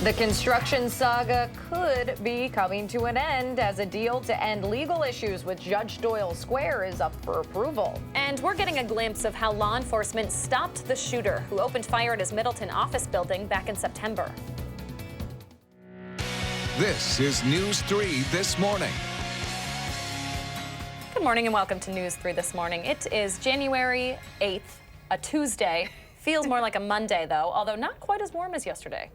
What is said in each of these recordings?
The construction saga could be coming to an end as a deal to end legal issues with Judge Doyle Square is up for approval. And we're getting a glimpse of how law enforcement stopped the shooter who opened fire at his Middleton office building back in September. This is News 3 This Morning. Good morning and welcome to News 3 This Morning. It is January 8th, a Tuesday. Feels more like a Monday, though, although not quite as warm as yesterday.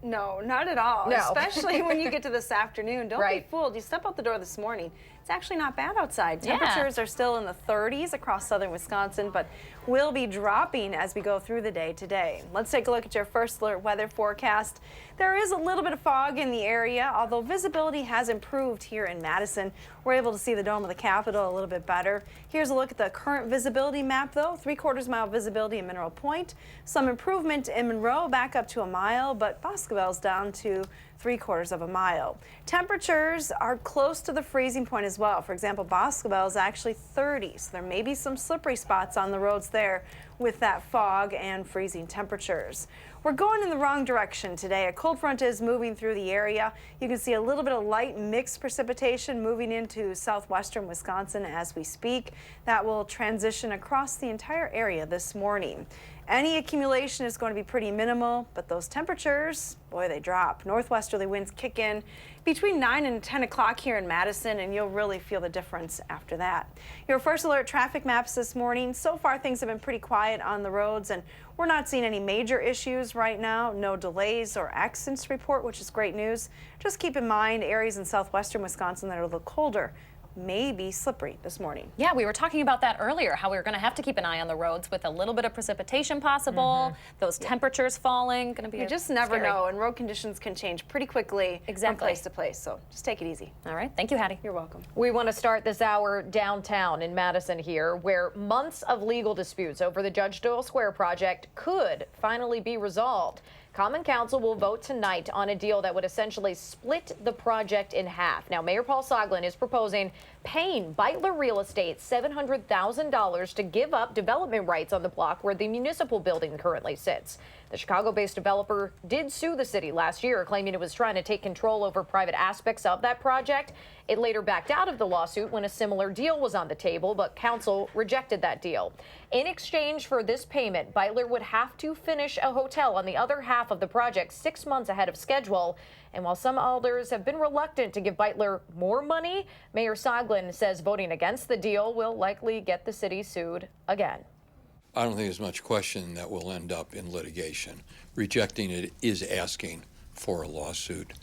No, not at all. No. Especially when you get to this afternoon. Don't Right. be fooled. You step out the door this morning. It's actually not bad outside. Yeah. Temperatures are still in the 30s across southern Wisconsin, but will be dropping as we go through the day today. Let's take a look at your first alert weather forecast. There is a little bit of fog in the area, although visibility has improved here in Madison. We're able to see the dome of the Capitol a little bit better. Here's a look at the current visibility map, though. 3/4 mile visibility in Mineral Point. Some improvement in Monroe, back up to a mile, but Boscobel's down to 3/4 of a mile. Temperatures are close to the freezing point as well. For example, Boscobel is actually 30, so there may be some slippery spots on the roads there with that fog and freezing temperatures. We're going in the wrong direction today. A cold front is moving through the area. You can see a little bit of light mixed precipitation moving into southwestern Wisconsin as we speak. That will transition across the entire area this morning. Any accumulation is going to be pretty minimal, but those temperatures, boy, they drop. Northwesterly winds kick in between 9 and 10 o'clock here in Madison, and you'll really feel the difference after that. Your first alert traffic maps this morning. So far, things have been pretty quiet on the roads, and we're not seeing any major issues right now. No delays or accidents report, which is great news. Just keep in mind areas in southwestern Wisconsin that are a little colder may be slippery this morning. Yeah, we were talking about that earlier, how we were going to have to keep an eye on the roads with a little bit of precipitation possible, those temperatures falling, going to be You just never scary. know, and road conditions can change pretty quickly Exactly. from place to place, so just take it easy. All right, thank you, Hattie. You're welcome. We want to start this hour downtown in Madison here, where months of legal disputes over the Judge Doyle Square project could finally be resolved. Common Council will vote tonight on a deal that would essentially split the project in half. Now, Mayor Paul Soglin is proposing paying Beitler Real Estate $700,000 to give up development rights on the block where the municipal building currently sits. The Chicago-based developer did sue the city last year, claiming it was trying to take control over private aspects of that project. It later backed out of the lawsuit when a similar deal was on the table, but council rejected that deal. In exchange for this payment, Beitler would have to finish a hotel on the other half of the project 6 months ahead of schedule. And while some alders have been reluctant to give Beitler more money, Mayor Soglin says voting against the deal will likely get the city sued again. I don't think there's much question that we'll end up in litigation. Rejecting it is asking for a lawsuit.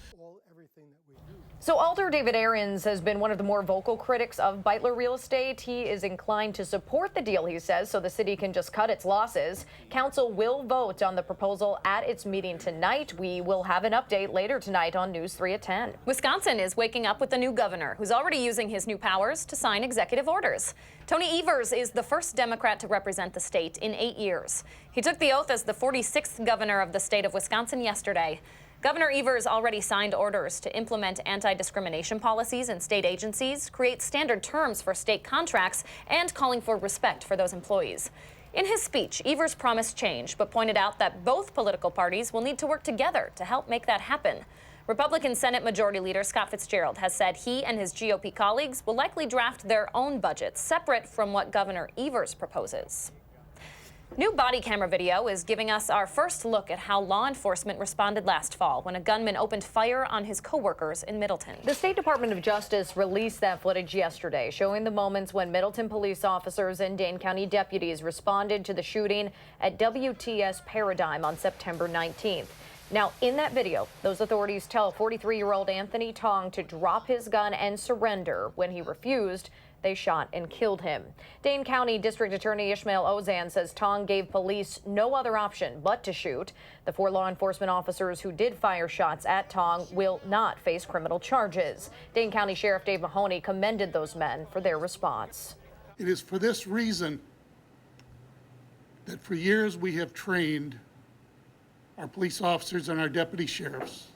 So Alder David Aarons has been one of the more vocal critics of Beitler Real Estate. He is inclined to support the deal, he says, so the city can just cut its losses. Council will vote on the proposal at its meeting tonight. We will have an update later tonight on News 3 at 10. Wisconsin is waking up with a new governor who's already using his new powers to sign executive orders. Tony Evers is the first Democrat to represent the state in 8 years. He took the oath as the 46th governor of the state of Wisconsin yesterday. Governor Evers already signed orders to implement anti-discrimination policies in state agencies, create standard terms for state contracts, and calling for respect for those employees. In his speech, Evers promised change, but pointed out that both political parties will need to work together to help make that happen. Republican Senate Majority Leader Scott Fitzgerald has said he and his GOP colleagues will likely draft their own budgets separate from what Governor Evers proposes. New body camera video is giving us our first look at how law enforcement responded last fall when a gunman opened fire on his coworkers in Middleton. The State Department of Justice released that footage yesterday, showing the moments when Middleton police officers and Dane County deputies responded to the shooting at WTS Paradigm on September 19th. Now, in that video, those authorities tell 43-year-old Anthony Tong to drop his gun and surrender. When he refused, they shot and killed him. Dane County District Attorney Ishmael Ozan says Tong gave police no other option but to shoot. The 4 law enforcement officers who did fire shots at Tong will not face criminal charges. Dane County Sheriff Dave Mahoney commended those men for their response. It is for this reason that for years we have trained our police officers and our deputy sheriffs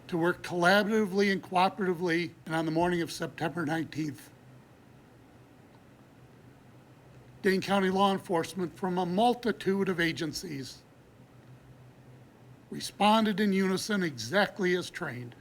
to work collaboratively and cooperatively, and on the morning of September 19th, Dane County law enforcement from a multitude of agencies responded in unison exactly as trained.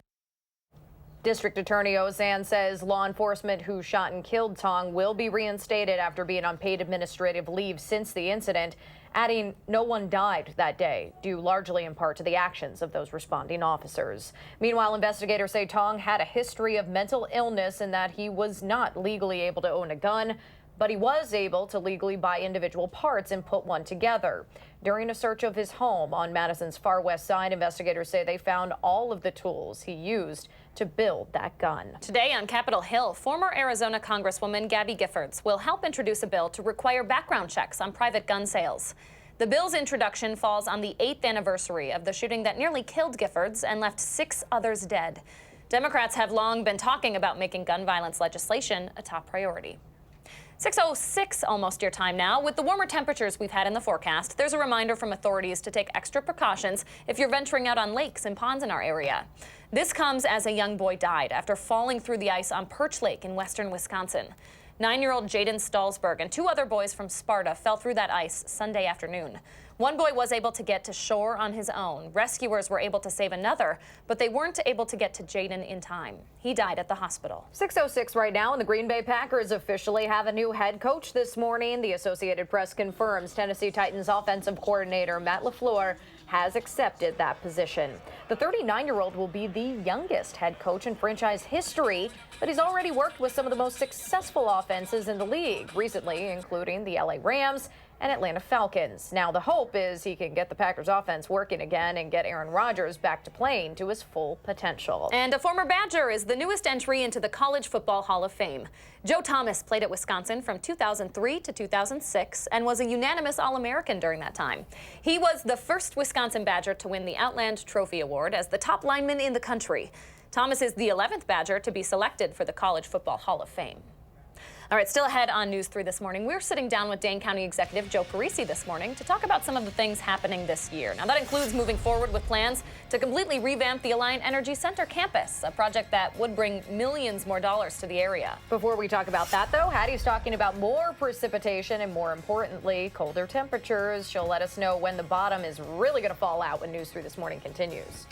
District Attorney Ozan says law enforcement who shot and killed Tong will be reinstated after being on paid administrative leave since the incident, adding no one died that day, due largely in part to the actions of those responding officers. Meanwhile, investigators say Tong had a history of mental illness and that he was not legally able to own a gun, but he was able to legally buy individual parts and put one together. During a search of his home on Madison's far west side, investigators say they found all of the tools he used to build that gun. Today on Capitol Hill, former Arizona Congresswoman Gabby Giffords will help introduce a bill to require background checks on private gun sales. The bill's introduction falls on the 8th anniversary of the shooting that nearly killed Giffords and left 6 others dead. Democrats have long been talking about making gun violence legislation a top priority. 6:06 almost your time now. With the warmer temperatures we've had in the forecast, there's a reminder from authorities to take extra precautions if you're venturing out on lakes and ponds in our area. This comes as a young boy died after falling through the ice on Perch Lake in western Wisconsin. 9-year-old Jaden Stallsberg and 2 other boys from Sparta fell through that ice Sunday afternoon. One boy was able to get to shore on his own. Rescuers were able to save another, but they weren't able to get to Jaden in time. He died at the hospital. 6:06 right now, and the Green Bay Packers officially have a new head coach this morning. The Associated Press confirms Tennessee Titans offensive coordinator Matt LaFleur has accepted that position. The 39-year-old will be the youngest head coach in franchise history, but he's already worked with some of the most successful offenses in the league recently, including the LA Rams and Atlanta Falcons. Now the hope is he can get the Packers offense working again and get Aaron Rodgers back to playing to his full potential. And a former Badger is the newest entry into the College Football Hall of Fame. Joe Thomas played at Wisconsin from 2003 to 2006 and was a unanimous All-American during that time. He was the first Wisconsin Badger to win the Outland Trophy Award as the top lineman in the country. Thomas is the 11th Badger to be selected for the College Football Hall of Fame. All right, still ahead on News 3 this morning, we're sitting down with Dane County Executive Joe Parisi this morning to talk about some of the things happening this year. Now, that includes moving forward with plans to completely revamp the Alliant Energy Center campus, a project that would bring millions more dollars to the area. Before we talk about that, though, Hattie's talking about more precipitation and, more importantly, colder temperatures. She'll let us know when the bottom is really going to fall out when News 3 this morning continues.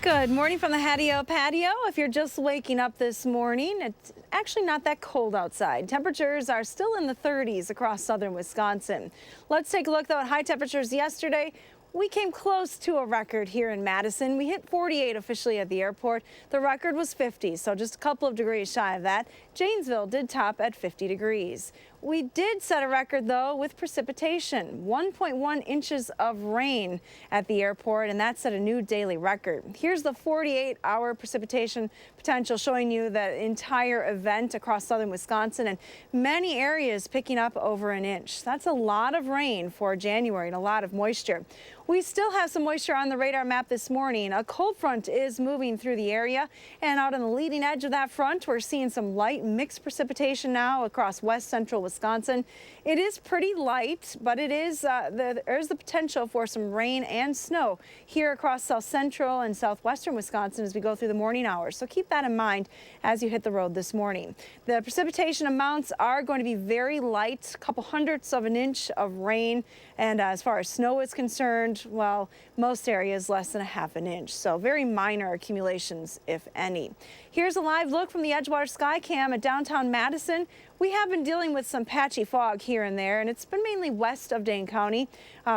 Good morning from the Hattie-O patio. If you're just waking up this morning, it's actually not that cold outside. Temperatures are still in the 30s across southern Wisconsin. Let's take a look, though, at high temperatures yesterday. We came close to a record here in Madison. We hit 48 officially at the airport. The record was 50, so just a couple of degrees shy of that. Janesville did top at 50 degrees. We did set a record, though, with precipitation, 1.1 inches of rain at the airport, and that set a new daily record. Here's the 48-hour precipitation potential, showing you the entire event across southern Wisconsin, and many areas picking up over an inch. That's a lot of rain for January and a lot of moisture. We still have some moisture on the radar map this morning. A cold front is moving through the area, and out on the leading edge of that front, we're seeing some light mixed precipitation now across west central Wisconsin. It is pretty light, but it is there's the potential for some rain and snow here across south central and southwestern Wisconsin as we go through the morning hours. So keep that in mind as you hit the road this morning. The precipitation amounts are going to be very light, a couple hundredths of an inch of rain. And as far as snow is concerned, well, most areas less than a half an inch. So very minor accumulations, if any. Here's a live look from the Edgewater Skycam at downtown Madison. We have been dealing with some patchy fog here and there, and it's been mainly west of Dane County.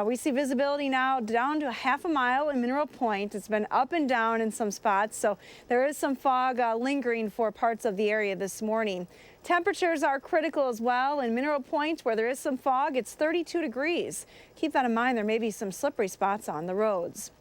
We see visibility now down to a half a mile in Mineral Point. It's been up and down in some spots, so there is some fog lingering for parts of the area this morning. Temperatures are critical as well. In Mineral Point, where there is some fog, it's 32 degrees. Keep that in mind. There may be some slippery spots on the roads.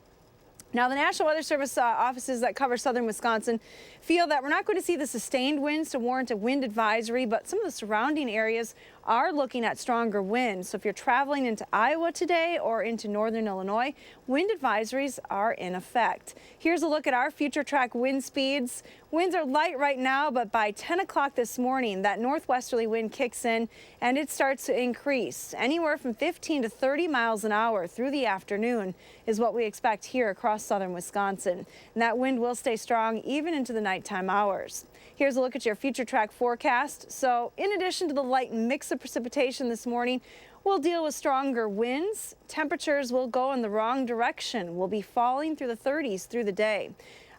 Now, the National Weather Service offices that cover southern Wisconsin feel that we're not going to see the sustained winds to warrant a wind advisory, but some of the surrounding areas are looking at stronger winds. So if you're traveling into Iowa today or into northern Illinois, wind advisories are in effect. Here's a look at our future track wind speeds. Winds are light right now, but by 10 o'clock this morning, that northwesterly wind kicks in and it starts to increase. Anywhere from 15 to 30 miles an hour through the afternoon is what we expect here across southern Wisconsin. And that wind will stay strong even into the nighttime hours. Here's a look at your future track forecast. So in addition to the light mix of precipitation this morning, we'll deal with stronger winds. Temperatures will go in the wrong direction. We'll be falling through the 30s through the day.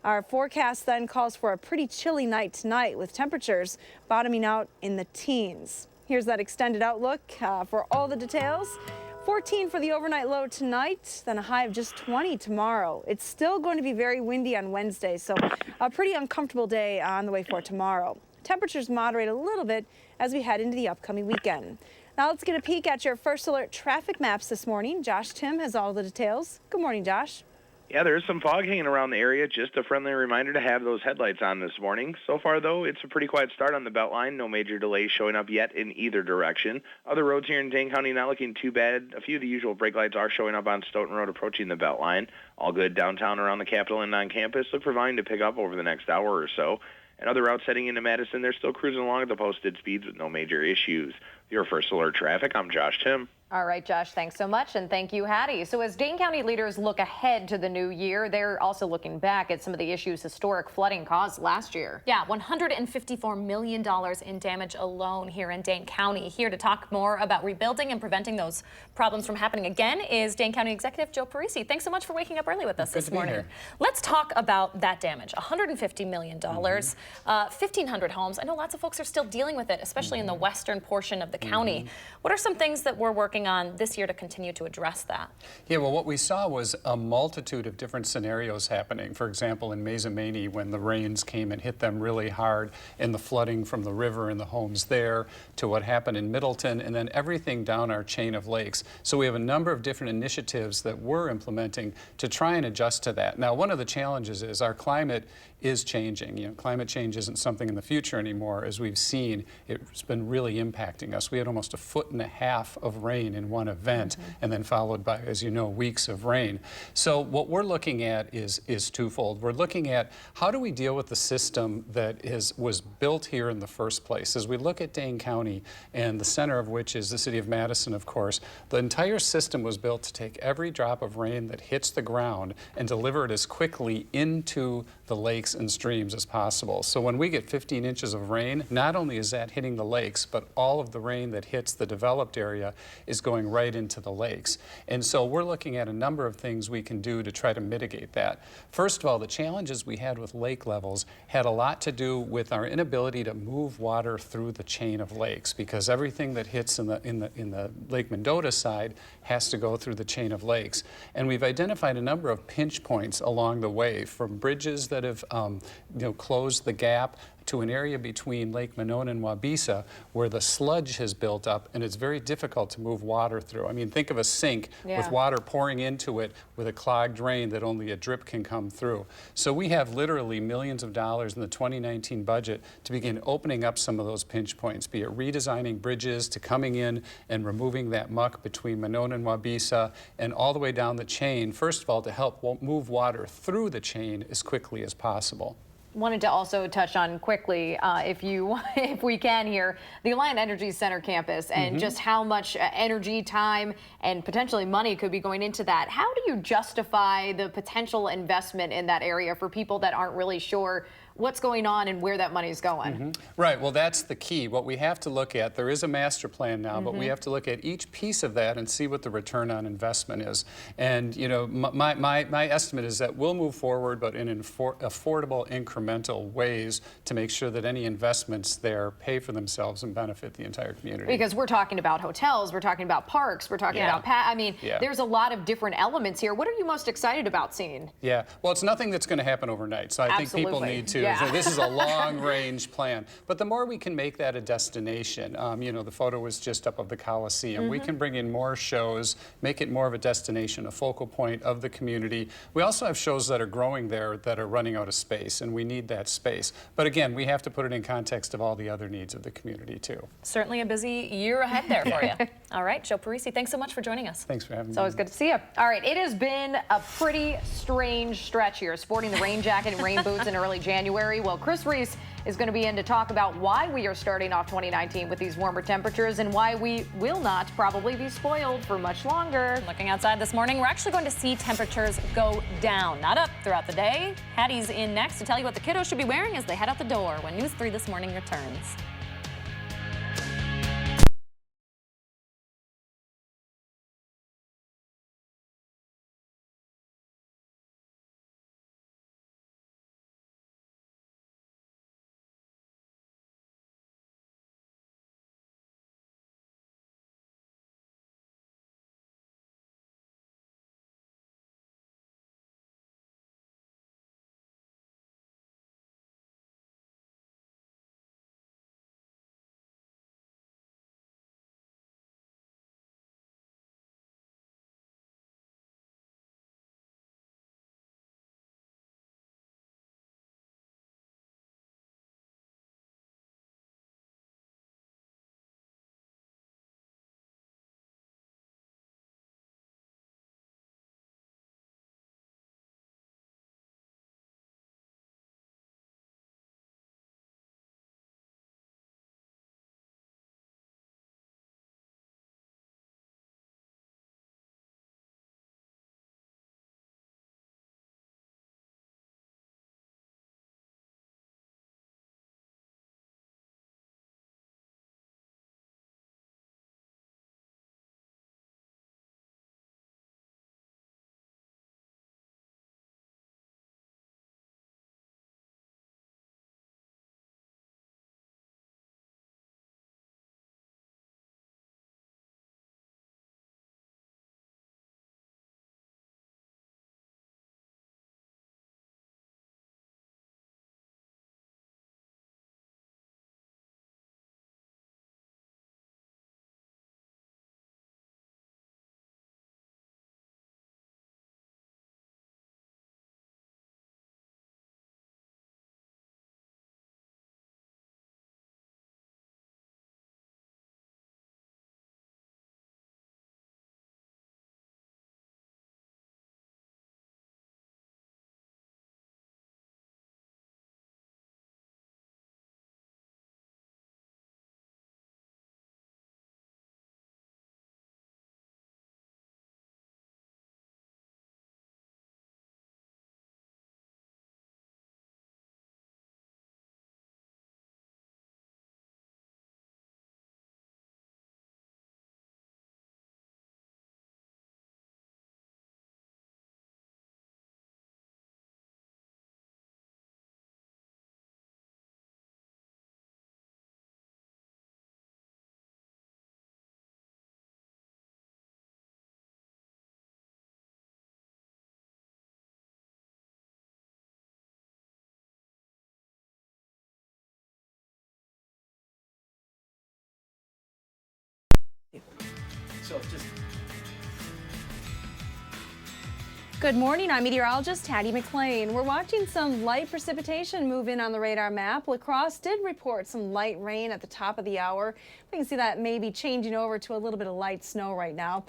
Our forecast then calls for a pretty chilly night tonight with temperatures bottoming out in the teens. Here's that extended outlook for all the details. 14 for the overnight low tonight, then a high of just 20 tomorrow. It's still going to be very windy on Wednesday, so a pretty uncomfortable day on the way for tomorrow. Temperatures moderate a little bit as we head into the upcoming weekend. Now let's get a peek at your First Alert traffic maps this morning. Josh Tim has all the details. Good morning, Josh. Yeah, there is some fog hanging around the area. Just a friendly reminder to have those headlights on this morning. So far, though, it's a pretty quiet start on the Beltline. No major delays showing up yet in either direction. Other roads here in Dane County not looking too bad. A few of the usual brake lights are showing up on Stoughton Road approaching the Beltline. All good downtown around the Capitol and on campus. Look for volume to pick up over the next hour or so. And other routes heading into Madison, they're still cruising along at the posted speeds with no major issues. Your First Alert Traffic, I'm Josh Tim. All right, Josh, thanks so much, and thank you, Hattie. So as Dane County leaders look ahead to the new year, they're also looking back at some of the issues historic flooding caused last year. Yeah, $154 million in damage alone here in Dane County. Here to talk more about rebuilding and preventing those problems from happening again is Dane County Executive Joe Parisi. Thanks so much for waking up early with us this morning. Let's talk about that damage. $150 million, 1,500 homes. I know lots of folks are still dealing with it, especially in the western portion of the county. What are some things that we're working on this year to continue to address that? Yeah, well, what we saw was a multitude of different scenarios happening. For example, in Mazomanie, when the rains came and hit them really hard, and the flooding from the river and the homes there, to what happened in Middleton, and then everything down our chain of lakes. So we have a number of different initiatives that we're implementing to try and adjust to that. Now, one of the challenges is our climate is changing. You know, climate change isn't something in the future anymore. As we've seen, it's been really impacting us. We had almost 1.5 feet of rain in one event, and then followed by, as you know, weeks of rain. So what we're looking at is twofold. We're looking at how do we deal with the system that was built here in the first place. As we look at Dane County, and the center of which is the city of Madison, of course, the entire system was built to take every drop of rain that hits the ground and deliver it as quickly into the lakes and streams as possible. So when we get 15 inches of rain, not only is that hitting the lakes, but all of the rain that hits the developed area is is going right into the lakes. And so we're looking at a number of things we can do to try to mitigate that. First of all, the challenges we had with lake levels had a lot to do with our inability to move water through the chain of lakes, because everything that hits in the Lake Mendota side has to go through the chain of lakes. And we've identified a number of pinch points along the way, from bridges that have closed the gap to an area between Lake Monona and Wabisa where the sludge has built up and it's very difficult to move water through. I mean, think of a sink with water pouring into it with a clogged drain that only a drip can come through. So we have literally millions of dollars in the 2019 budget to begin opening up some of those pinch points, be it redesigning bridges to coming in and removing that muck between Monona and Wabisa and all the way down the chain, first of all, to help move water through the chain as quickly as possible. Wanted to also touch on quickly, if we can here, the Alliant Energy Center campus and just how much energy, time, and potentially money could be going into that. How do you justify the potential investment in that area for people that aren't really sure what's going on and where that money is going? Right, well, that's the key. What we have to look at, there is a master plan now, but we have to look at each piece of that and see what the return on investment is. And, you know, my estimate is that we'll move forward, but in affordable, incremental ways to make sure that any investments there pay for themselves and benefit the entire community. Because we're talking about hotels, we're talking about parks, we're talking about, I mean, there's a lot of different elements here. What are you most excited about seeing? Yeah, well, it's nothing that's going to happen overnight, so I think people need to. So this is a long-range plan. But the more we can make that a destination, you know, the photo was just up of the Coliseum. We can bring in more shows, make it more of a destination, a focal point of the community. We also have shows that are growing there that are running out of space, and we need that space. But again, we have to put it in context of all the other needs of the community, too. Certainly a busy year ahead there for you. All right, Joe Parisi, thanks so much for joining us. Thanks for having me. It's always good to see you. All right, it has been a pretty strange stretch here, sporting the rain jacket and rain boots in early January. Well, Chris Reese is going to be in to talk about why we are starting off 2019 with these warmer temperatures and why we will not probably be spoiled for much longer. Looking outside this morning, we're actually going to see temperatures go down, not up throughout the day. Hattie's in next to tell you what the kiddos should be wearing as they head out the door when News 3 This Morning returns. so it's just. Good morning, I'm meteorologist Hattie McLean. We're watching some light precipitation move in on the radar map. La Crosse did report some light rain at the top of the hour. We can see that maybe changing over to a little bit of light snow right now.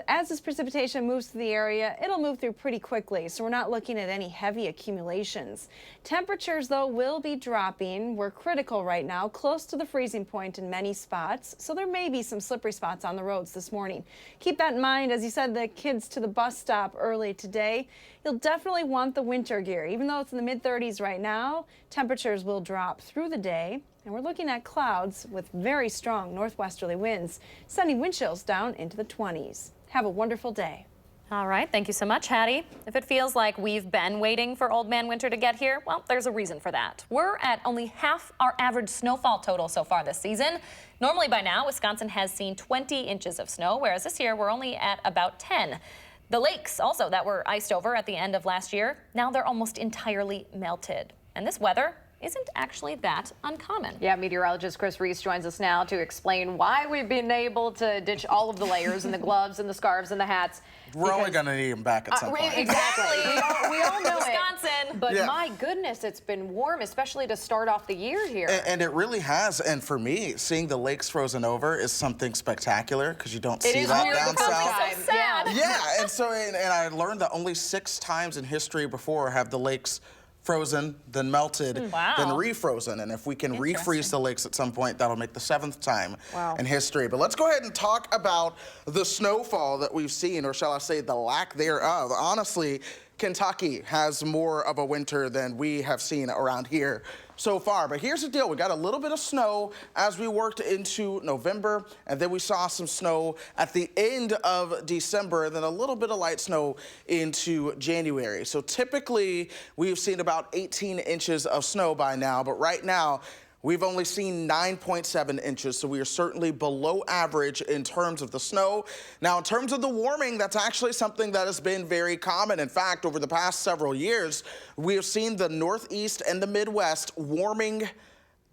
As this precipitation moves through the area, it'll move through pretty quickly, so we're not looking at any heavy accumulations. Temperatures, though, will be dropping. We're critical right now, close to the freezing point in many spots, so there may be some slippery spots on the roads this morning. Keep that in mind as you send the kids to the bus stop early today. You'll definitely want the winter gear. Even though it's in the mid-30s right now, temperatures will drop through the day. And we're looking at clouds with very strong northwesterly winds, sending wind chills down into the 20s. Have a wonderful day. All right, thank you so much, Hattie. If it feels like we've been waiting for Old Man Winter to get here, well, there's a reason for that. We're at only half our average snowfall total so far this season. Normally by now, Wisconsin has seen 20 inches of snow, whereas this year we're only at about 10. The lakes also that were iced over at the end of last year, now they're almost entirely melted. And this weather isn't actually that uncommon. Yeah, meteorologist Chris Reese joins us now to explain why we've been able to ditch all of the layers and the gloves and the scarves and the hats. We're only going to need them back at some point. Exactly. we all know Wisconsin. But my goodness, it's been warm, especially to start off the year here. And it really has. And for me, seeing the lakes frozen over is something spectacular because you don't see that down south. So sad. Yeah, and I learned that only 6 times in history before have the lakes frozen, then melted, then refrozen. And if we can refreeze the lakes at some point, that'll make the 7th time in history. But let's go ahead and talk about the snowfall that we've seen, or shall I say the lack thereof. Honestly, Kentucky has more of a winter than we have seen around here so far. But here's the deal. We got a little bit of snow as we worked into November, and then we saw some snow at the end of December, and then a little bit of light snow into January. So typically, we've seen about 18 inches of snow by now, but right now, we've only seen 9.7 inches, so we are certainly below average in terms of the snow. Now, in terms of the warming, that's actually something that has been very common. In fact, over the past several years, we have seen the Northeast and the Midwest warming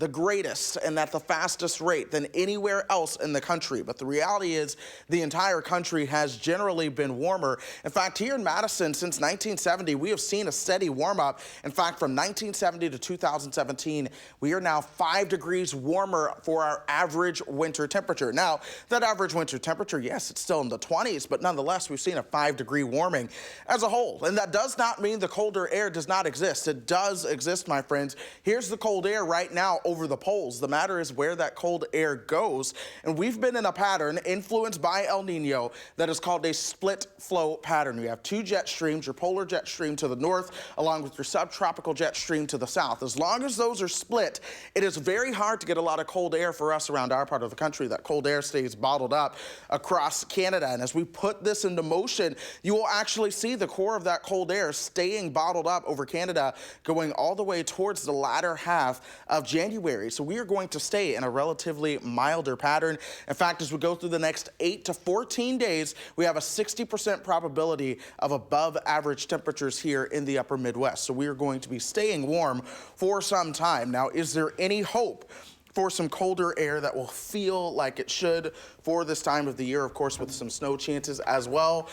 the greatest and at the fastest rate than anywhere else in the country. But the reality is the entire country has generally been warmer. In fact, here in Madison, since 1970, we have seen a steady warm up. In fact, from 1970 to 2017, we are now 5 degrees warmer for our average winter temperature. Now, that average winter temperature, yes, it's still in the 20s, but nonetheless, we've seen a 5-degree warming as a whole. And that does not mean the colder air does not exist. It does exist, my friends. Here's the cold air right now over the poles. The matter is where that cold air goes. And we've been in a pattern influenced by El Nino that is called a split flow pattern. You have 2 jet streams, your polar jet stream to the north, along with your subtropical jet stream to the south. As long as those are split, it is very hard to get a lot of cold air for us around our part of the country. That cold air stays bottled up across Canada. And as we put this into motion, you will actually see the core of that cold air staying bottled up over Canada, going all the way towards the latter half of January. So we are going to stay in a relatively milder pattern. In fact, as we go through the next 8 to 14 days, we have a 60% probability of above average temperatures here in the upper Midwest. So we are going to be staying warm for some time. Now, is there any hope for some colder air that will feel like it should for this time of the year, of course, with some snow chances as well?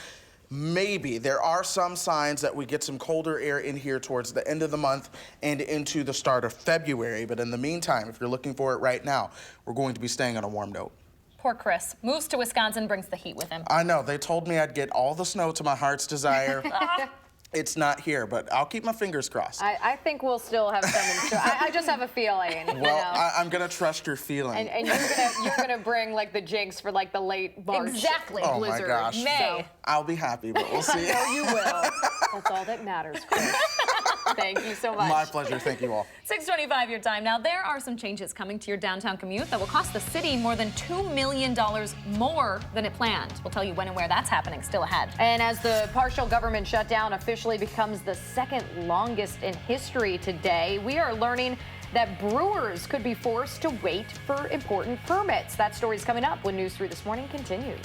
Maybe. There are some signs that we get some colder air in here towards the end of the month and into the start of February. But in the meantime, if you're looking for it right now, we're going to be staying on a warm note. Poor Chris. Moves to Wisconsin, brings the heat with him. I know. They told me I'd get all the snow to my heart's desire. It's not here, but I'll keep my fingers crossed. I think we'll still have some in store. I just have a feeling. Well, I'm going to trust your feeling. And you're gonna bring like the jinx for like the late March blizzard. Oh my gosh. May. So I'll be happy, but we'll see. No, you will. That's all that matters, Chris. Thank you so much. My pleasure. Thank you all. 6:25 your time. Now, there are some changes coming to your downtown commute that will cost the city more than $2 million more than it planned. We'll tell you when and where that's happening still ahead. And as the partial government shutdown officially becomes the 2nd longest in history today, we are learning that brewers could be forced to wait for important permits. That story's coming up when News 3 This Morning continues.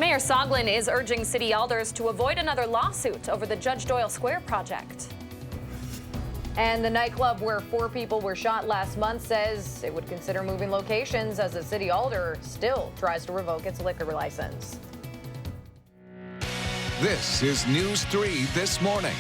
Mayor Soglin is urging city alders to avoid another lawsuit over the Judge Doyle Square project. And the nightclub where 4 people were shot last month says it would consider moving locations as the city alder still tries to revoke its liquor license. This is News 3 This Morning.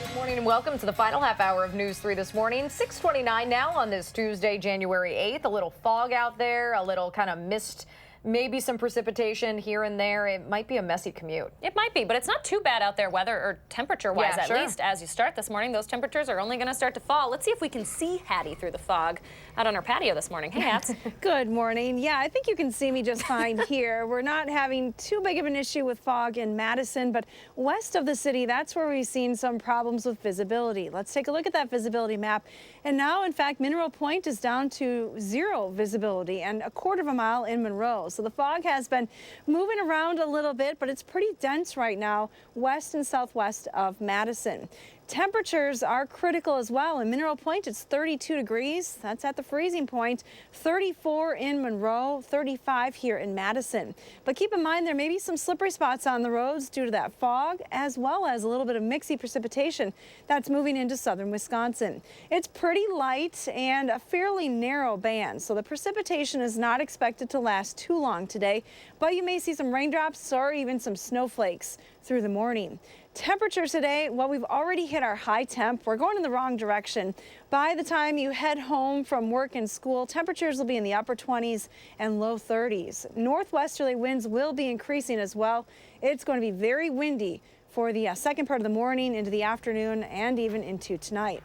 Good morning and welcome to the final half hour of News 3 This Morning. 6:29 now on this Tuesday, January 8th. A little fog out there, a little kind of mist. Maybe some precipitation here and there. It might be a messy commute. It might be, but it's not too bad out there weather or temperature-wise, Yeah, at sure. least. As you start this morning, those temperatures are only going to start to fall. Let's see if we can see Hattie through the fog out on our patio this morning. Hey, Hats. Good morning. Yeah, I think you can see me just fine here. We're not having too big of an issue with fog in Madison, but west of the city, that's where we've seen some problems with visibility. Let's take a look at that visibility map. And now, in fact, Mineral Point is down to 0 visibility and a 1/4 mile in Monroe. So the fog has been moving around a little bit, but it's pretty dense right now west and southwest of Madison. Temperatures are critical as well. In Mineral Point, it's 32 degrees. That's at the freezing point. 34 in Monroe, 35 here in Madison. But keep in mind, there may be some slippery spots on the roads due to that fog, as well as a little bit of mixy precipitation that's moving into southern Wisconsin. It's pretty light and a fairly narrow band, so the precipitation is not expected to last too long today, but you may see some raindrops or even some snowflakes through the morning. Temperatures today, well, we've already hit our high temp. We're going in the wrong direction. By the time you head home from work and school, temperatures will be in the upper 20s and low 30s. Northwesterly winds will be increasing as well. It's going to be very windy for the second part of the morning into the afternoon and even into tonight.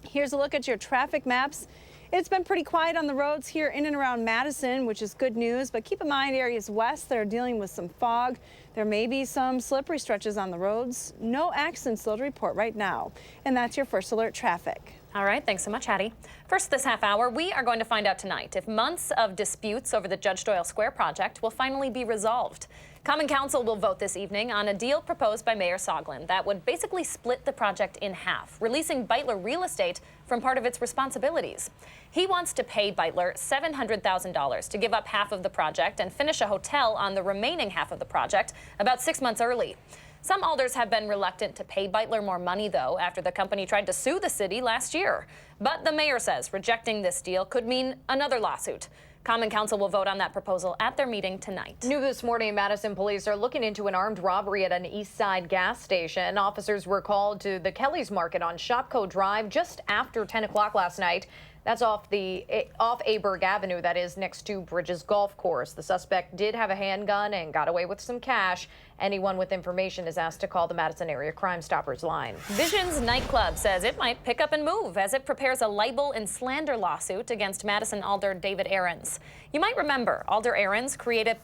Here's a look at your traffic maps. It's been pretty quiet on the roads here in and around Madison, which is good news, but keep in mind areas west that are dealing with some fog. There may be some slippery stretches on the roads. No accidents though to report right now. And that's your first alert traffic. All right, thanks so much, Hattie. First this half hour, we are going to find out tonight if months of disputes over the Judge Doyle Square project will finally be resolved. Common Council will vote this evening on a deal proposed by Mayor Soglin that would basically split the project in half, releasing Beitler Real Estate from part of its responsibilities. He wants to pay Beitler $700,000 to give up half of the project and finish a hotel on the remaining half of the project about 6 months early. Some alders have been reluctant to pay Beitler more money, though, after the company tried to sue the city last year. But the mayor says rejecting this deal could mean another lawsuit. Common Council will vote on that proposal at their meeting tonight. New this morning, Madison police are looking into an armed robbery at an East Side gas station. Officers were called to the Kelly's Market on Shopko Drive just after 10 o'clock last night. That's off Aberg Avenue, that is next to Bridges Golf Course. The suspect did have a handgun and got away with some cash. Anyone with information is asked to call the Madison Area Crime Stoppers line. Visions nightclub says it might pick up and move as it prepares a libel and slander lawsuit against Madison Alder David Ahrens. You might remember Alder Ahrens created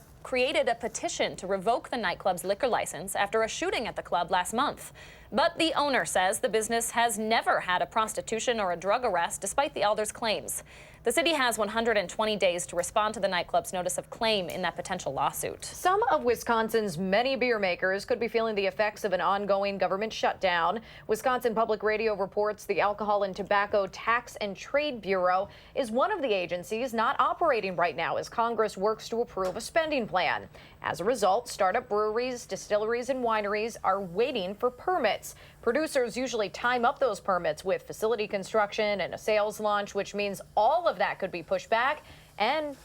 a petition to revoke the nightclub's liquor license after a shooting at the club last month. But the owner says the business has never had a prostitution or a drug arrest, despite the Alder's claims. The city has 120 days to respond to the nightclub's notice of claim in that potential lawsuit. Some of Wisconsin's many beer makers could be feeling the effects of an ongoing government shutdown. Wisconsin Public Radio reports the Alcohol and Tobacco Tax and Trade Bureau is one of the agencies not operating right now as Congress works to approve a spending plan. As a result, startup breweries, distilleries, and wineries are waiting for permits. Producers usually time up those permits with facility construction and a sales launch, which means all of that could be pushed back and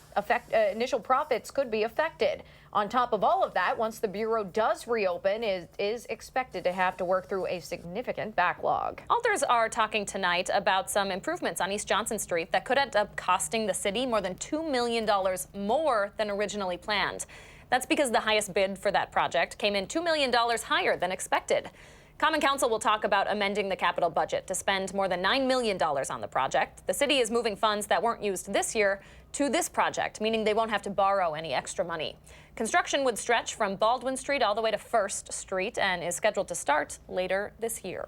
initial profits could be affected. On top of all of that, once the Bureau does reopen, it is expected to have to work through a significant backlog. Alders are talking tonight about some improvements on East Johnson Street that could end up costing the city more than $2 million more than originally planned. That's because the highest bid for that project came in $2 million higher than expected. Common Council will talk about amending the capital budget to spend more than $9 million on the project. The city is moving funds that weren't used this year to this project, meaning they won't have to borrow any extra money. Construction would stretch from Baldwin Street all the way to 1st Street and is scheduled to start later this year.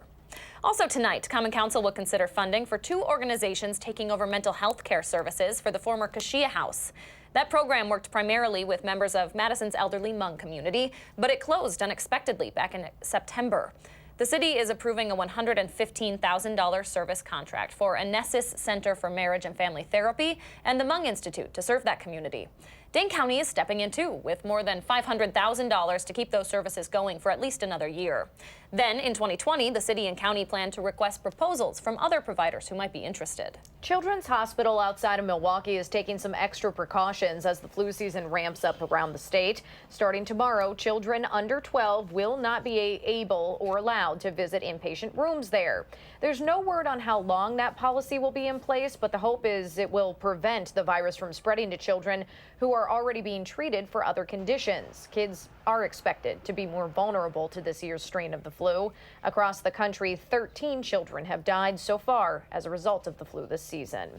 Also tonight, Common Council will consider funding for 2 organizations taking over mental health care services for the former Kashia House. That program worked primarily with members of Madison's elderly Hmong community, but it closed unexpectedly back in September. The city is approving a $115,000 service contract for Anessis Center for Marriage and Family Therapy and the Hmong Institute to serve that community. Dane County is stepping in too, with more than $500,000 to keep those services going for at least another year. Then in 2020, the city and county plan to request proposals from other providers who might be interested. Children's Hospital outside of Milwaukee is taking some extra precautions as the flu season ramps up around the state. Starting tomorrow, children under 12 will not be able or allowed to visit inpatient rooms there. There's no word on how long that policy will be in place, but the hope is it will prevent the virus from spreading to children who are already being treated for other conditions. Kids are expected to be more vulnerable to this year's strain of the flu. Across the country, 13 children have died so far as a result of the flu this season.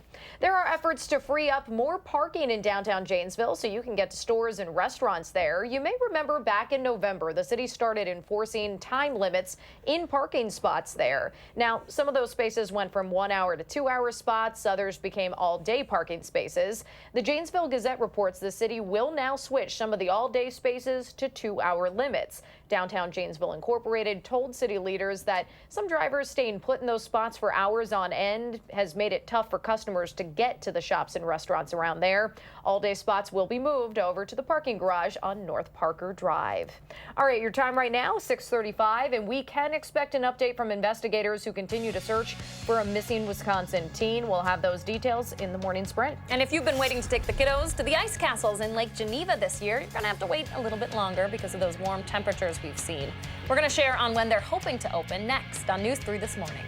There are efforts to free up more parking in downtown Janesville so you can get to stores and restaurants there. You may remember back in November, the city started enforcing time limits in parking spots there. Now, some of those spaces went from 1 hour to 2 hour spots. Others became all-day parking spaces. The Janesville Gazette reports the city will now switch some of the all-day spaces to 2-hour limits. Downtown Janesville Incorporated told city leaders that some drivers staying put in those spots for hours on end has made it tough for customers to get to the shops and restaurants around there. All-day spots will be moved over to the parking garage on North Parker Drive. All right, your time right now, 6:35, and we can expect an update from investigators who continue to search for a missing Wisconsin teen. We'll have those details in the morning sprint. And if you've been waiting to take the kiddos to the ice castles in Lake Geneva this year, you're going to have to wait a little bit longer because of those warm temperatures we've seen. We're going to share on when they're hoping to open next on News 3 This Morning.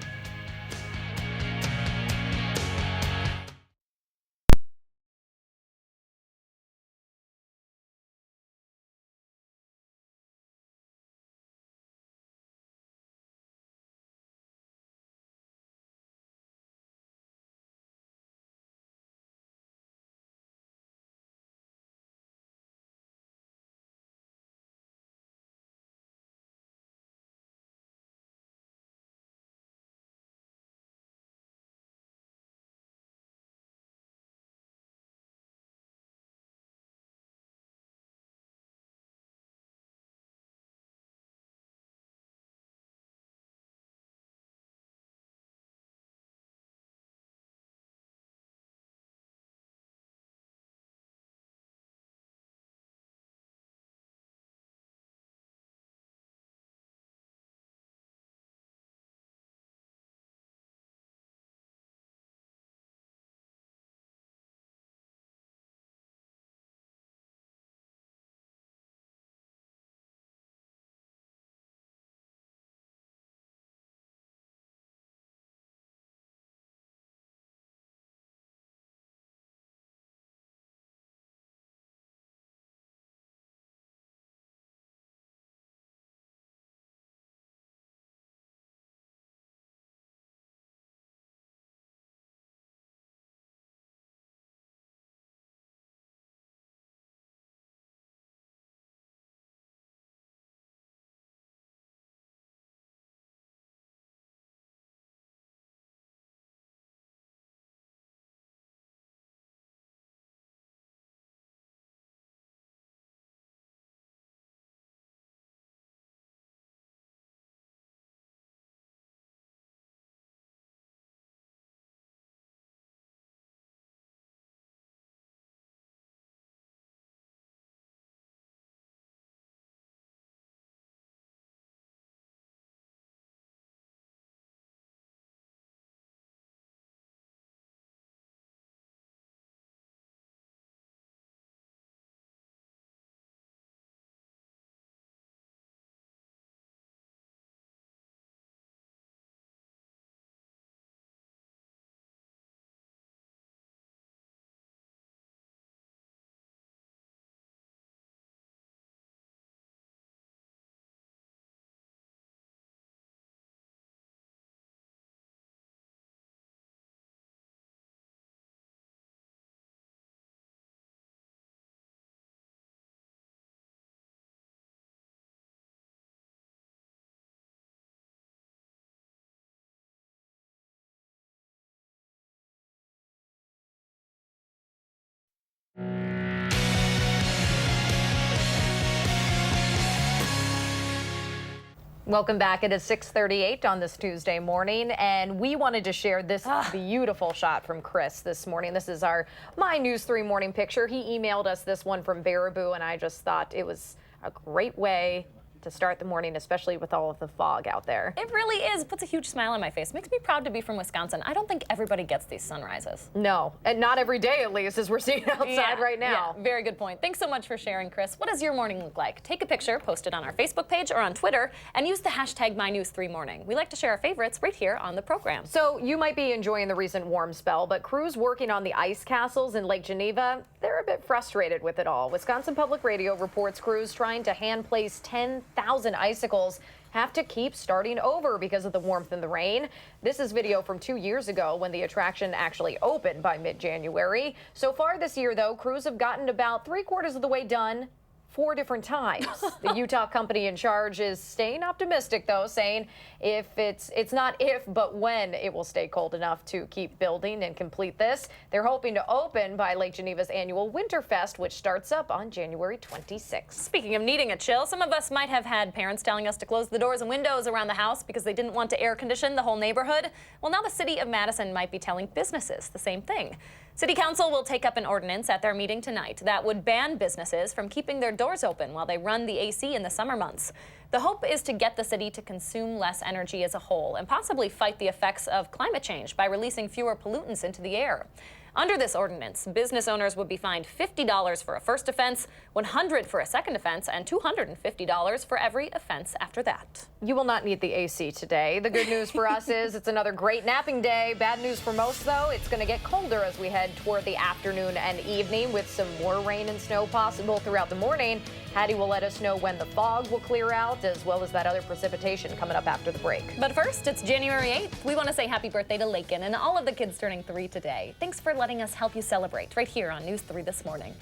Welcome back. It is 6:38 on this Tuesday morning, and we wanted to share this beautiful shot from Chris this morning. This is our My News 3 morning picture. He emailed us this one from Baraboo, and I just thought it was a great way to start the morning, especially with all of the fog out there. It really is. It puts a huge smile on my face. Makes me proud to be from Wisconsin. I don't think everybody gets these sunrises. No, and not every day at least, as we're seeing outside right now. Yeah, very good point. Thanks so much for sharing, Chris. What does your morning look like? Take a picture, post it on our Facebook page or on Twitter, and use the hashtag MyNews3Morning. We like to share our favorites right here on the program. So you might be enjoying the recent warm spell, but crews working on the ice castles in Lake Geneva, they're a bit frustrated with it all. Wisconsin Public Radio reports crews trying to hand place 10,000 icicles have to keep starting over because of the warmth and the rain. This is video from 2 years ago when the attraction actually opened by mid-January. So far this year, though, crews have gotten about 3/4 of the way done 4 different times. The Utah company in charge is staying optimistic, though, saying it's not if, but when it will stay cold enough to keep building and complete this. They're hoping to open by Lake Geneva's annual Winterfest, which starts up on January 26th. Speaking of needing a chill, some of us might have had parents telling us to close the doors and windows around the house because they didn't want to air condition the whole neighborhood. Well, now the city of Madison might be telling businesses the same thing. City Council will take up an ordinance at their meeting tonight that would ban businesses from keeping their doors open while they run the AC in the summer months. The hope is to get the city to consume less energy as a whole and possibly fight the effects of climate change by releasing fewer pollutants into the air. Under this ordinance, business owners would be fined $50 for a first offense, $100 for a second offense, and $250 for every offense after that. You will not need the AC today. The good news for us is it's another great napping day. Bad news for most, though, it's going to get colder as we head toward the afternoon and evening with some more rain and snow possible throughout the morning. Hattie will let us know when the fog will clear out, as well as that other precipitation coming up after the break. But first, it's January 8th. We want to say happy birthday to Lakin and all of the kids turning 3 today. Thanks for letting us help you celebrate right here on News 3 This Morning.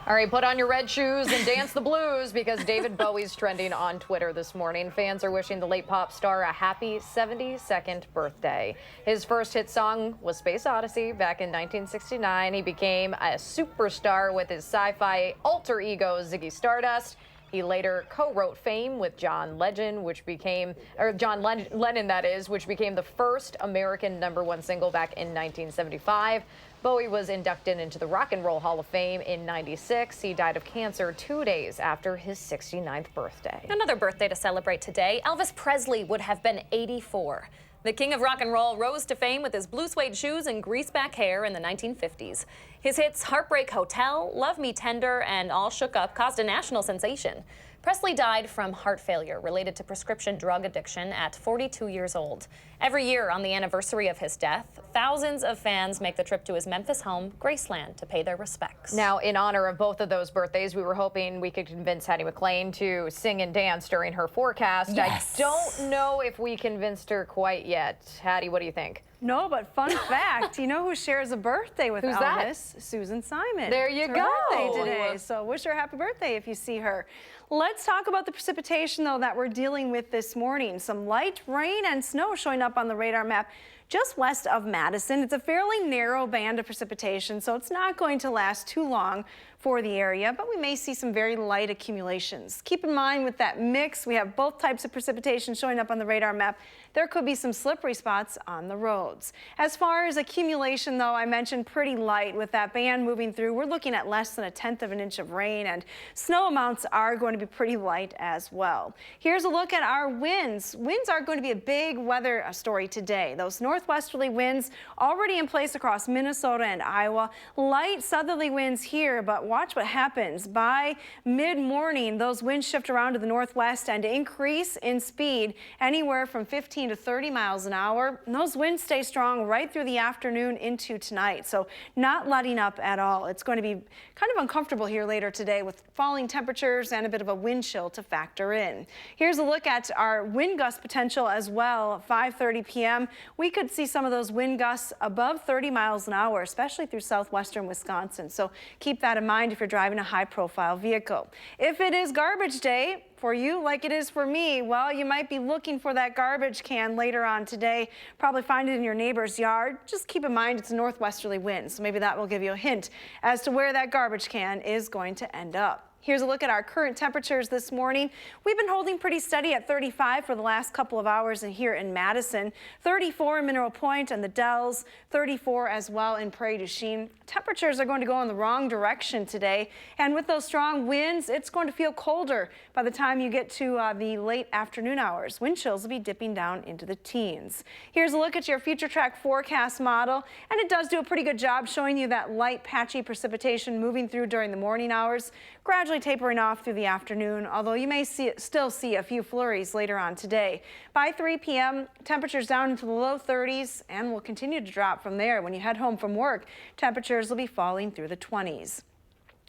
All right, put on your red shoes and dance the blues because David Bowie's trending on Twitter this morning. Fans are wishing the late pop star a happy 72nd birthday. His first hit song was Space Odyssey back in 1969. He became a superstar with his sci-fi alter ego Ziggy Stardust. He later co-wrote Fame with John Lennon, which became the first American #1 single back in 1975. Bowie was inducted into the Rock and Roll Hall of Fame in '96. He died of cancer 2 days after his 69th birthday. Another birthday to celebrate today. Elvis Presley would have been 84. The king of rock and roll rose to fame with his blue suede shoes and greaseback hair in the 1950s. His hits Heartbreak Hotel, Love Me Tender, and All Shook Up caused a national sensation. Presley died from heart failure related to prescription drug addiction at 42 years old. Every year on the anniversary of his death, thousands of fans make the trip to his Memphis home, Graceland, to pay their respects. Now, in honor of both of those birthdays, we were hoping we could convince Hattie McLean to sing and dance during her forecast. Yes. I don't know if we convinced her quite yet. Hattie, what do you think? No, but fun fact, you know who shares a birthday with Who's Elvis? that? Susan Simon. There you It's her go. birthday today, so wish her a happy birthday if you see her. Let's talk about the precipitation, though, that we're dealing with this morning. Some light rain and snow showing up on the radar map just west of Madison. It's a fairly narrow band of precipitation, so it's not going to last too long for the area, but we may see some very light accumulations. Keep in mind with that mix, we have both types of precipitation showing up on the radar map. There could be some slippery spots on the roads. As far as accumulation, though, I mentioned pretty light with that band moving through. We're looking at less than 1/10 of an inch of rain, and snow amounts are going to be pretty light as well. Here's a look at our winds. Winds are going to be a big weather story today. Those northwesterly winds already in place across Minnesota and Iowa. Light southerly winds here, but watch what happens. By mid-morning, those winds shift around to the northwest and increase in speed anywhere from 15 to 30 miles an hour. And those winds stay strong right through the afternoon into tonight, so not letting up at all. It's going to be kind of uncomfortable here later today with falling temperatures and a bit of a wind chill to factor in. Here's a look at our wind gust potential as well. 5:30 p.m. we could see some of those wind gusts above 30 miles an hour, especially through southwestern Wisconsin. So keep that in mind if you're driving a high-profile vehicle. If it is garbage day for you, like it is for me, well, you might be looking for that garbage can later on today. Probably find it in your neighbor's yard. Just keep in mind it's a northwesterly wind, so maybe that will give you a hint as to where that garbage can is going to end up. Here's a look at our current temperatures this morning. We've been holding pretty steady at 35 for the last couple of hours here in Madison, 34 in Mineral Point and the Dells, 34 as well in Prairie du Chien. Temperatures are going to go in the wrong direction today, and with those strong winds, it's going to feel colder by the time you get to the late afternoon hours. Wind chills will be dipping down into the teens. Here's a look at your Future Track forecast model, and it does do a pretty good job showing you that light patchy precipitation moving through during the morning hours, gradually tapering off through the afternoon, although you may still see a few flurries later on today. By 3 p.m., temperatures down into the low 30s and will continue to drop from there. When you head home from work, temperatures will be falling through the 20s.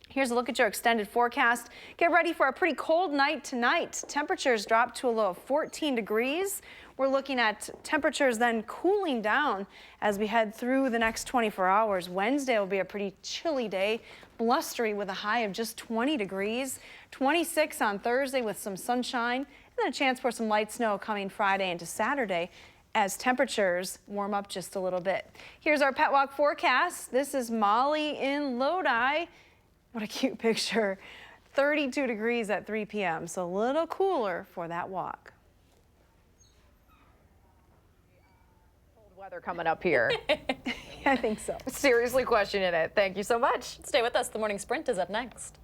Here's a look at your extended forecast. Get ready for a pretty cold night tonight. Temperatures drop to a low of 14 degrees. We're looking at temperatures then cooling down as we head through the next 24 hours. Wednesday will be a pretty chilly day, blustery with a high of just 20 degrees. 26 on Thursday with some sunshine, and then a chance for some light snow coming Friday into Saturday as temperatures warm up just a little bit. Here's our pet walk forecast. This is Molly in Lodi. What a cute picture. 32 degrees at 3 p.m., so a little cooler for that walk. Cold weather coming up here. I think so. Seriously questioning it. Thank you so much. Stay with us. The morning sprint is up next.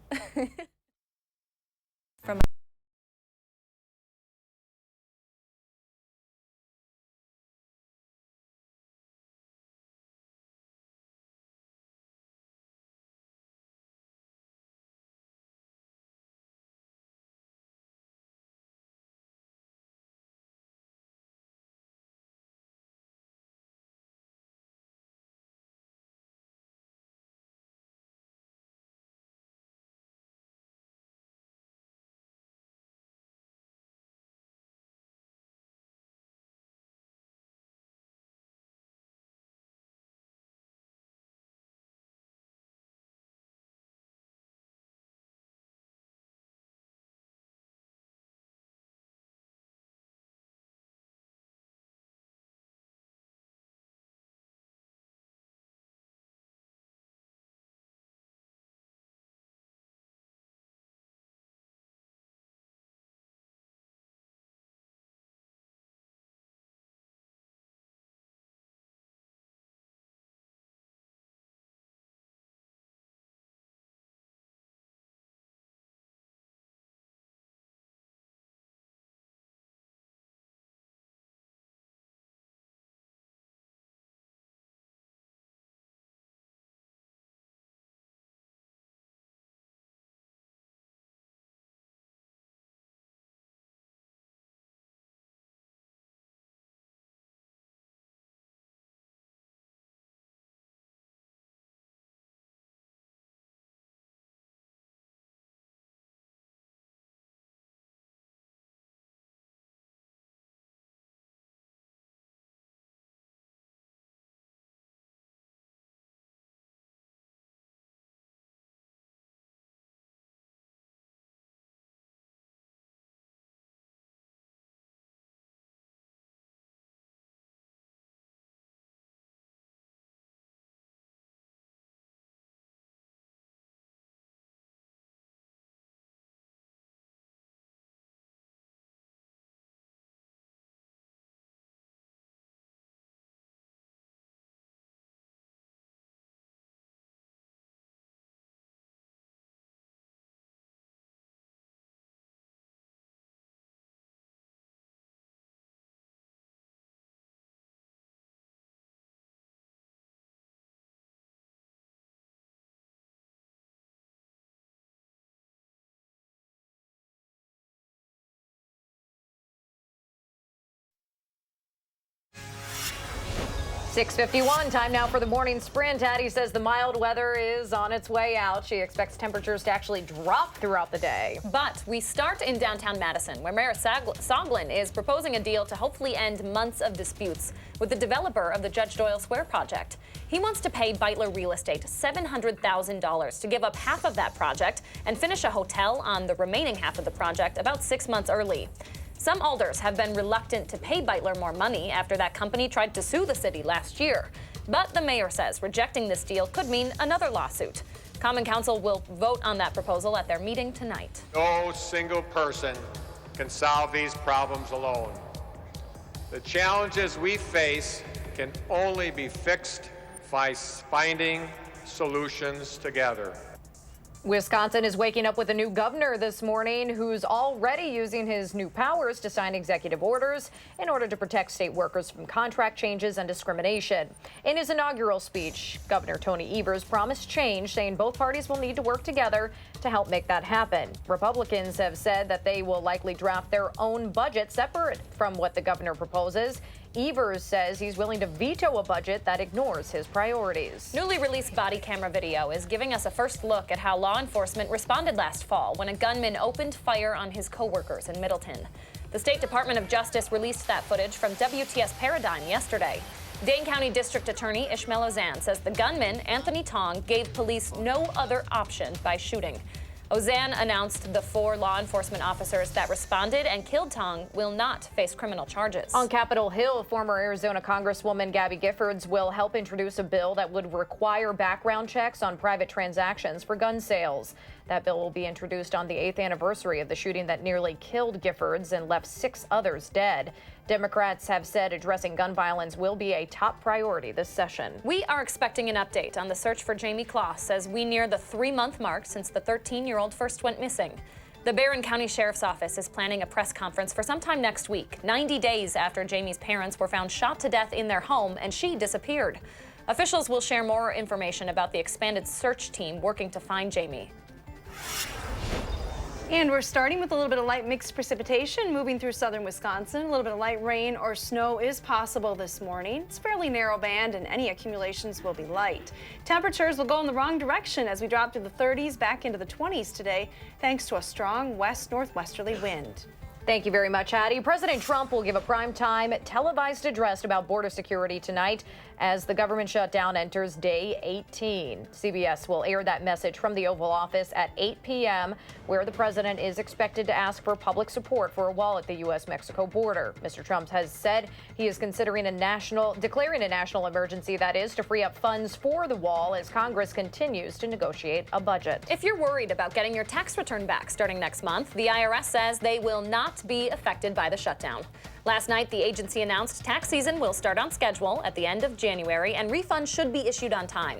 6:51, time now for the morning sprint. Addie says the mild weather is on its way out. She expects temperatures to actually drop throughout the day. But we start in downtown Madison, where Mayor Soglin is proposing a deal to hopefully end months of disputes with the developer of the Judge Doyle Square project. He wants to pay Beitler Real Estate $700,000 to give up half of that project and finish a hotel on the remaining half of the project about 6 months early. Some alders have been reluctant to pay Beitler more money after that company tried to sue the city last year. But the mayor says rejecting this deal could mean another lawsuit. Common Council will vote on that proposal at their meeting tonight. No single person can solve these problems alone. The challenges we face can only be fixed by finding solutions together. Wisconsin is waking up with a new governor this morning who's already using his new powers to sign executive orders in order to protect state workers from contract changes and discrimination. In his inaugural speech, Governor Tony Evers promised change, saying both parties will need to work together to help make that happen. Republicans have said that they will likely draft their own budget separate from what the governor proposes. Evers says he's willing to veto a budget that ignores his priorities. Newly released body camera video is giving us a first look at how law enforcement responded last fall when a gunman opened fire on his coworkers in Middleton. The State Department of Justice released that footage from WTS Paradigm yesterday. Dane County District Attorney Ishmael Ozan says the gunman, Anthony Tong, gave police no other option by shooting. Ozan announced the 4 law enforcement officers that responded and killed Tong will not face criminal charges. On Capitol Hill, former Arizona Congresswoman Gabby Giffords will help introduce a bill that would require background checks on private transactions for gun sales. That bill will be introduced on the 8th anniversary of the shooting that nearly killed Giffords and left 6 others dead. Democrats have said addressing gun violence will be a top priority this session. We are expecting an update on the search for Jamie Kloss as we near the 3-month mark since the 13-year-old first went missing. The Barron County Sheriff's Office is planning a press conference for sometime next week, 90 days after Jamie's parents were found shot to death in their home and she disappeared. Officials will share more information about the expanded search team working to find Jamie. And we're starting with a little bit of light mixed precipitation moving through southern Wisconsin. A little bit of light rain or snow is possible this morning. It's a fairly narrow band and any accumulations will be light. Temperatures will go in the wrong direction as we drop to the 30s back into the 20s today thanks to a strong west-northwesterly wind. Thank you very much, Hattie. President Trump will give a primetime televised address about border security tonight as the government shutdown enters day 18. CBS will air that message from the Oval Office at 8 p.m., where the president is expected to ask for public support for a wall at the U.S.-Mexico border. Mr. Trump has said he is considering declaring a national emergency, that is, to free up funds for the wall as Congress continues to negotiate a budget. If you're worried about getting your tax return back starting next month, the IRS says they will not be affected by the shutdown. Last night, the agency announced tax season will start on schedule at the end of January and refunds should be issued on time.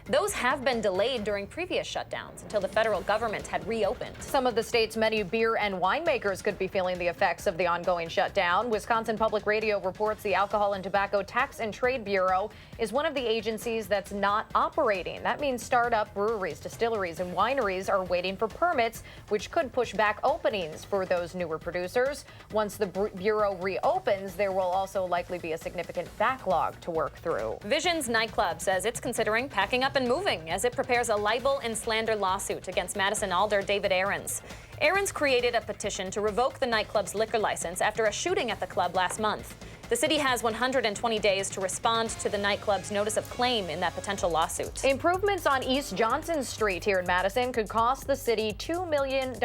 Those have been delayed during previous shutdowns until the federal government had reopened. Some of the state's many beer and winemakers could be feeling the effects of the ongoing shutdown. Wisconsin Public Radio reports the Alcohol and Tobacco Tax and Trade Bureau is one of the agencies that's not operating. That means startup breweries, distilleries, and wineries are waiting for permits, which could push back openings for those newer producers. Once the Bureau reopens, there will also likely be a significant backlog to work through. Visions nightclub says it's considering packing up and moving as it prepares a libel and slander lawsuit against Madison alder David Ahrens. Ahrens created a petition to revoke the nightclub's liquor license after a shooting at the club last month. The city has 120 days to respond to the nightclub's notice of claim in that potential lawsuit. Improvements on East Johnson Street here in Madison could cost the city $2 million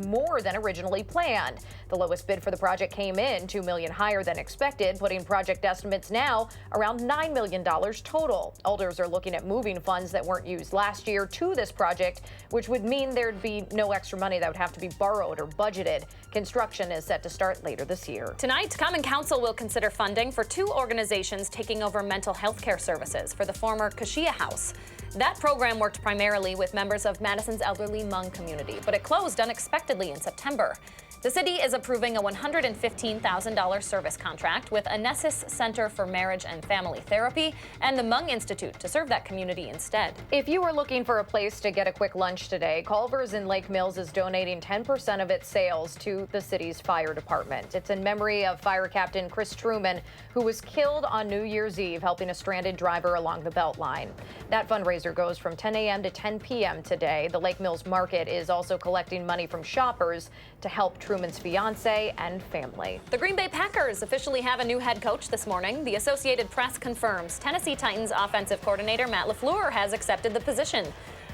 more than originally planned. The lowest bid for the project came in $2 million higher than expected, putting project estimates now around $9 million total. Alders are looking at moving funds that weren't used last year to this project, which would mean there'd be no extra money that would have to be borrowed or budgeted. Construction is set to start later this year. Tonight, Common Council will consider funding for 2 organizations taking over mental health care services for the former Kashia House. That program worked primarily with members of Madison's elderly Hmong community, but it closed unexpectedly in September. The city is approving a $115,000 service contract with Anessis Center for Marriage and Family Therapy and the Mung Institute to serve that community instead. If you are looking for a place to get a quick lunch today, Culver's in Lake Mills is donating 10% of its sales to the city's fire department. It's in memory of Fire Captain Chris Truman, who was killed on New Year's Eve helping a stranded driver along the Beltline. That fundraiser goes from 10 a.m. to 10 p.m. today. The Lake Mills Market is also collecting money from shoppers to help Truman's fiance and family. The Green Bay Packers officially have a new head coach this morning. The Associated Press confirms Tennessee Titans offensive coordinator Matt LaFleur has accepted the position.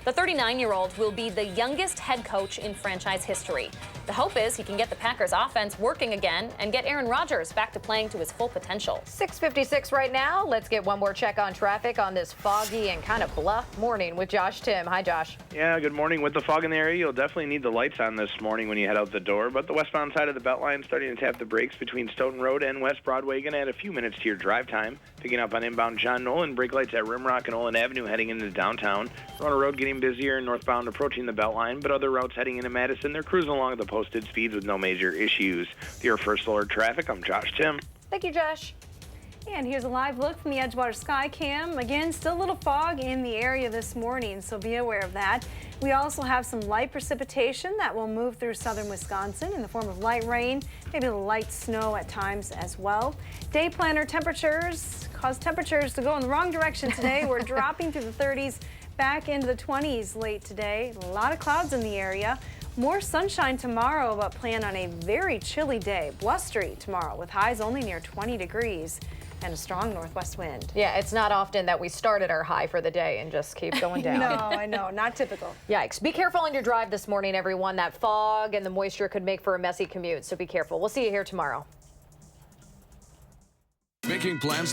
The 39-year-old will be the youngest head coach in franchise history. The hope is he can get the Packers offense working again and get Aaron Rodgers back to playing to his full potential. 6:56 right now. Let's get one more check on traffic on this foggy and kind of bluff morning with Josh Tim. Hi, Josh. Yeah, good morning. With the fog in the area, you'll definitely need the lights on this morning when you head out the door, but the westbound side of the Beltline starting to tap the brakes between Stoughton Road and West Broadway. Going to add a few minutes to your drive time. Picking up on inbound John Nolan, brake lights at Rimrock and Olin Avenue heading into downtown. Runner Road getting busier, northbound approaching the Beltline, but other routes heading into Madison, they're cruising along at the posted speeds with no major issues. For your first alert traffic, I'm Josh Tim. Thank you, Josh. And here's a live look from the Edgewater Sky Cam. Again, still a little fog in the area this morning, so be aware of that. We also have some light precipitation that will move through southern Wisconsin in the form of light rain, maybe light snow at times as well. Day planner temperatures cause temperatures to go in the wrong direction today. We're dropping through the 30s, back into the 20s late today. A lot of clouds in the area. More sunshine tomorrow, but plan on a very chilly day. Blustery tomorrow with highs only near 20 degrees. And a strong northwest wind. Yeah, it's not often that we start at our high for the day and just keep going down. No, I know, not typical. Yikes. Be careful on your drive this morning, everyone. That fog and the moisture could make for a messy commute, so be careful. We'll see you here tomorrow. Making plans